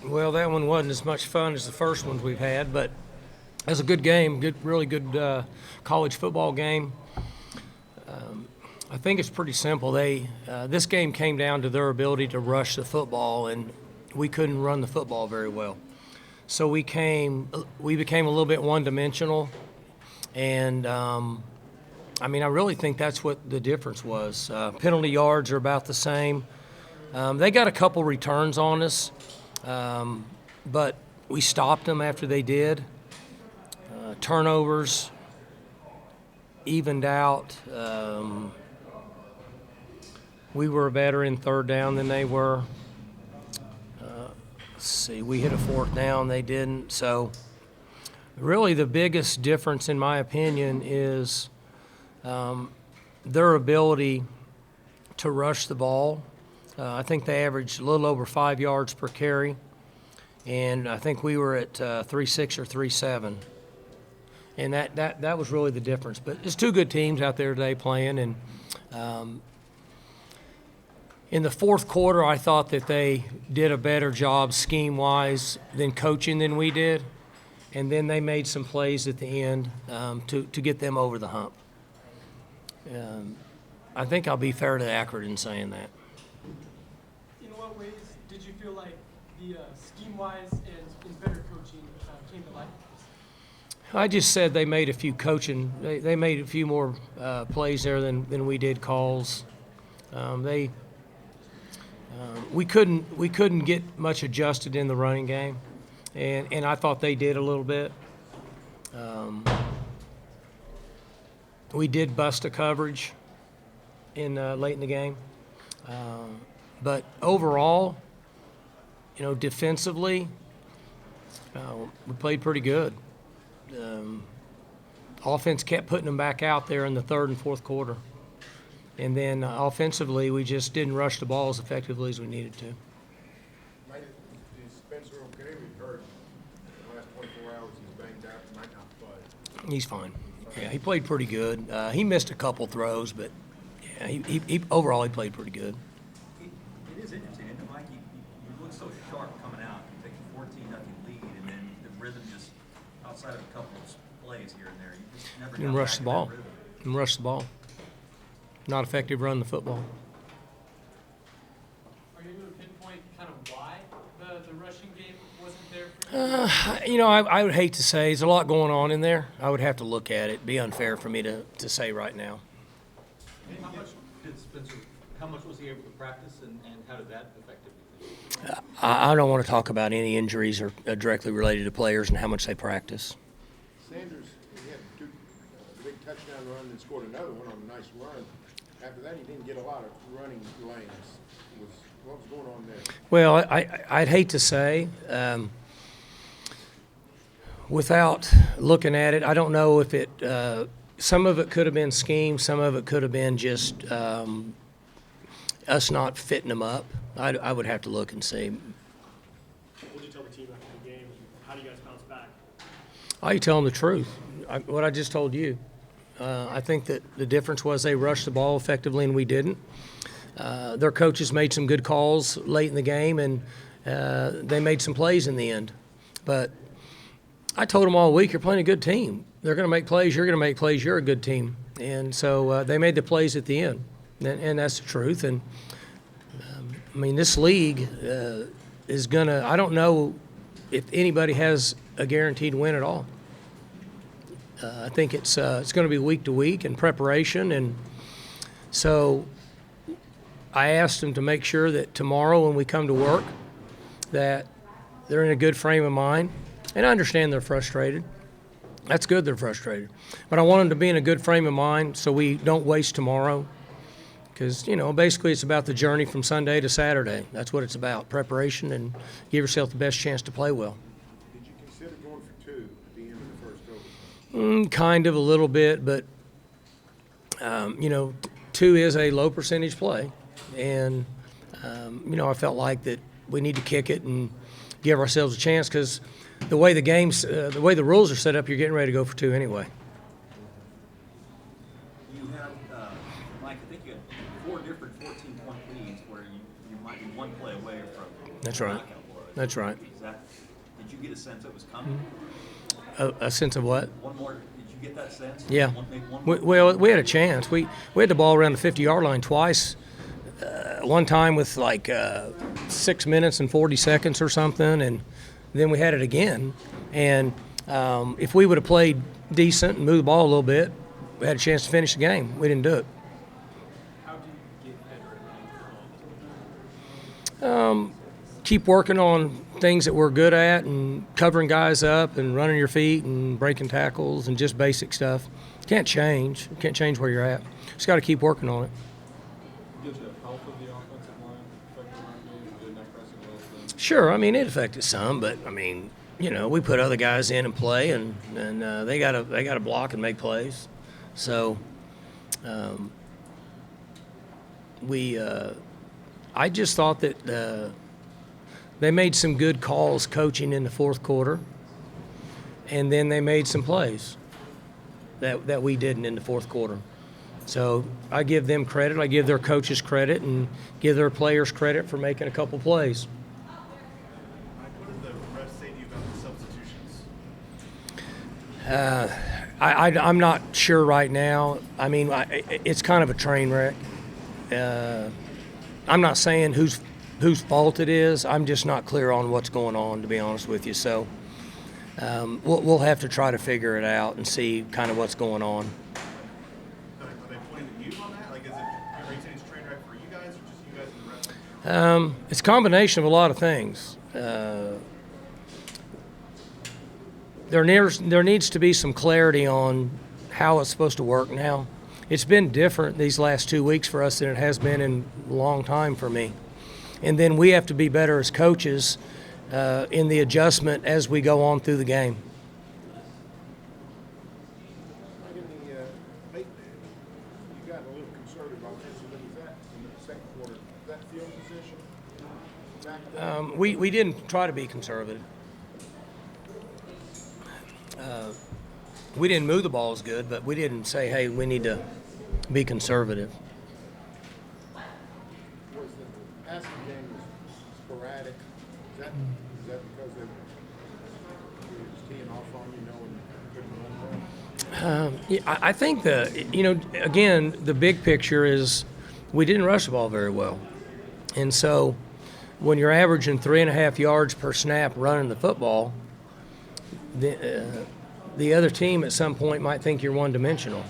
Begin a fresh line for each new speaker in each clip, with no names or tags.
Well, that one wasn't as much fun as the first ones we've had, but it was a good game, really good college football game. I think it's pretty simple. This game came down to their ability to rush the football, and we couldn't run the football very well. So we became a little bit one-dimensional, and I really think that's what the difference was. Penalty yards are about the same. They got a couple returns on us, but we stopped them after they did. Turnovers evened out. We were better in third down than they were. Let's see, we hit a fourth down, they didn't. So really the biggest difference, in my opinion, is their ability to rush the ball. I think they averaged a little over 5 yards per carry, and I think we were at 3.6 or 3.7. And that was really the difference. But it's two good teams out there today playing. And in the fourth quarter, I thought that they did a better job scheme-wise than coaching than we did. And then they made some plays at the end to get them over the hump. I think I'll be fairly accurate in saying that.
In what ways did you feel like the scheme-wise and better coaching came to light?
I just said they made a few coaching. They made a few more plays there than we did calls. We couldn't get much adjusted in the running game, and I thought they did a little bit. We did bust a coverage in late in the game, but overall, defensively, we played pretty good. Offense kept putting them back out there in the third and fourth quarter. And then offensively, we just didn't rush the ball as effectively as we needed to.
Is Spencer okay? We've heard in the last 24 hours he's banged out and might not play.
He's fine. Yeah, he played pretty good. He missed a couple throws, but yeah, he overall he played pretty good.
It is interesting, isn't it, Mike? You look so sharp coming out. You take a 14-0 lead, and then the rhythm just outside of a couple of plays here and there, you just never
And
got
rush
back
the
in
ball.
that rhythm.
And rush the ball. Not effective running the football.
Are you able to pinpoint kind of why the rushing game wasn't there for you?
I would hate to say. There's a lot going on in there. I would have to look at it. It'd be unfair for me to say right now.
How much did Spencer? How much was he able to practice, and how did that affect him?
I don't want to talk about any injuries or directly related to players and how much they practice.
Sanders, he had two big touchdown run and scored another one on a nice run. After that, he didn't get a lot of running lanes. What was going on there?
Well, I'd hate to say. Without looking at it, I don't know if it some of it could have been scheme, some of it could have been just us not fitting them up. I would have to look and see.
What did you tell the team after the game? How do you guys bounce back?
I tell them the truth. What I just told you. I think that the difference was they rushed the ball effectively and we didn't. Their coaches made some good calls late in the game, and they made some plays in the end. But I told them all week, you're playing a good team. They're going to make plays. You're going to make plays. You're a good team. And so they made the plays at the end, and that's the truth. And, this league is going to – I don't know if anybody has a guaranteed win at all. I think it's going to be week to week in preparation, and so I asked them to make sure that tomorrow when we come to work that they're in a good frame of mind. And I understand they're frustrated. That's good they're frustrated. But I want them to be in a good frame of mind so we don't waste tomorrow. Because, basically it's about the journey from Sunday to Saturday. That's what it's about, preparation, and give yourself the best chance to play well.
Did you consider going for two at the end of the first overtime?
Kind of a little bit, but, 2 is a low percentage play. And, I felt like that we need to kick it and give ourselves a chance because the way the rules are set up, you're getting ready to go for 2 anyway.
You had, Mike, I think you had 4 different 14-point leads where you might be one play away from
That's right.
knockout.
That's right.
Did you get a sense it was coming?
A sense of what?
One more, did you get that sense?
Yeah.
Maybe one more?
Well, we had a chance. We had the ball around the 50-yard line twice. One time with like 6 minutes and 40 seconds or something, and then we had it again. And if we would have played decent and moved the ball a little bit, we had a chance to finish the game. We didn't do it.
How do you get better at running?
Keep working on things that we're good at and covering guys up and running your feet and breaking tackles and just basic stuff. Can't change. You can't change where you're at. Just got to keep working on it.
Did the health of the offensive line affect the run game? Did that pressing less than?
Sure, I mean it affected some, but I mean, we put other guys in and play, and they gotta block and make plays. So, I just thought that they made some good calls coaching in the fourth quarter, and then they made some plays that we didn't in the fourth quarter. So I give them credit. I give their coaches credit and give their players credit for making a couple plays.
What did the refs say to you about the substitutions?
I'm not sure right now. I mean, it's kind of a train wreck. I'm not saying whose fault it is. I'm just not clear on what's going on, to be honest with you. So we'll have to try to figure it out and see kind of what's going on.
Are they pointing at you on that? Like, are you saying it's a train wreck for you guys, or just you guys and the refs?
It's a combination of a lot of things. There needs to be some clarity on how it's supposed to work now. It's been different these last 2 weeks for us than it has been in a long time for me. And then we have to be better as coaches in the adjustment as we go on through the game.
Like in the late, you got a little conservative offensively. Was that in the second quarter? Was that field position?
We didn't try to be conservative. We didn't move the ball as good, but we didn't say, hey, we need to be conservative.
Was the passing game was sporadic? Is that because they were just teeing off on you, knowing you couldn't run well?
Yeah, I think again, the big picture is we didn't rush the ball very well. And so when you're averaging 3.5 yards per snap running the football, the other team at some point might think you're one-dimensional,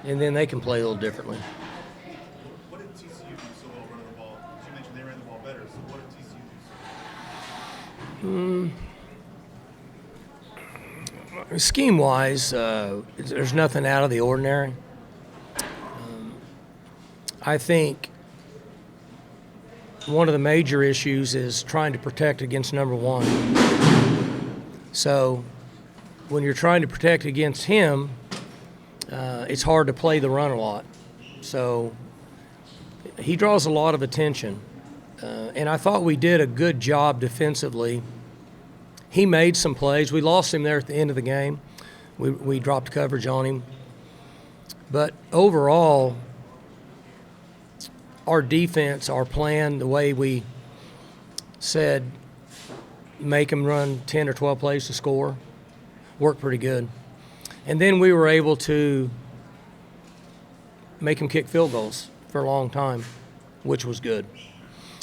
and then they can play a little differently.
What did TCU do so well running the ball? As you mentioned, they ran the ball better. So what did TCU do so well?
Scheme-wise, there's nothing out of the ordinary. I think one of the major issues is trying to protect against number one. So when you're trying to protect against him, it's hard to play the run a lot. So he draws a lot of attention. And I thought we did a good job defensively. He made some plays. We lost him there at the end of the game. We dropped coverage on him. But overall, our defense, our plan, the way we said, make them run 10 or 12 plays to score, worked pretty good. And then we were able to make them kick field goals for a long time, which was good.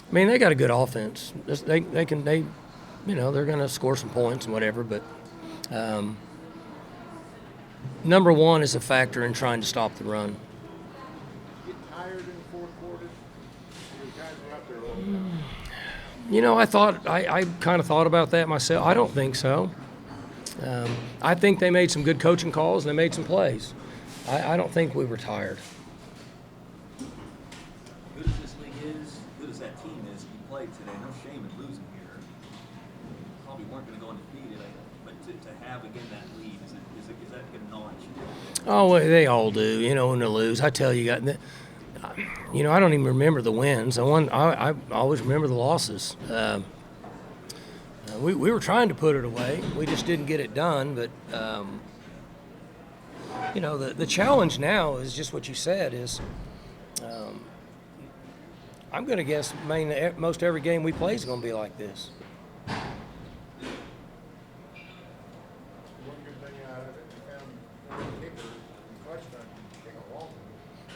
I mean, they got a good offense. They're going to score some points and whatever, but number one is a factor in trying to stop the run.
Get tired in the fourth quarter? Your guys were out there all the time.
I kind of thought about that myself. I don't think so. I think they made some good coaching calls and they made some plays. I don't think we were tired.
Good as this league is, good as that team is, you played today. No shame in losing here. Probably weren't going to go undefeated, but to have again that lead, is that a good notch?
Oh, well, they all do. When they lose, I tell you, I don't even remember the wins. I always remember the losses. We were trying to put it away. We just didn't get it done. But the challenge now is just what you said. Is I'm going to guess most every game we play is going to be like this.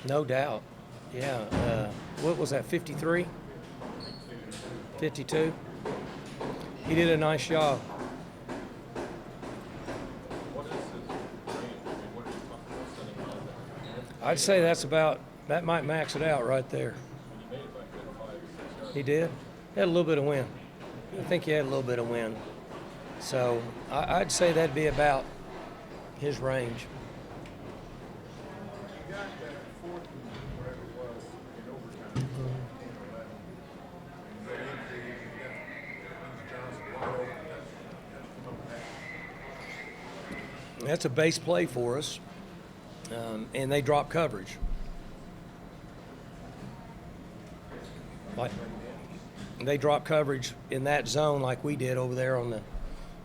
No doubt. Yeah. What was that, 53? 52? He did a nice job.
What is his range? I mean, what are you talking about setting out there?
I'd say that might max it out right there.
He made it like 5 or 6 yards.
He did. He had a little bit of wind. I think he had a little bit of wind. So I'd say that'd be about his range.
You got that fourth and whatever it was in overtime, 10 or 11. And you got injury, you got Johnson wide open. That's come up with that.
That's a base play for us, and they drop coverage. Like they drop coverage in that zone like we did over there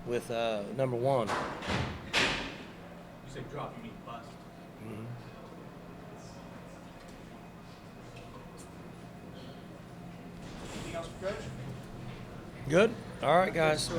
with number 1.
You say drop, you mean bust.
Anything else for Coach?
Good. All right, guys.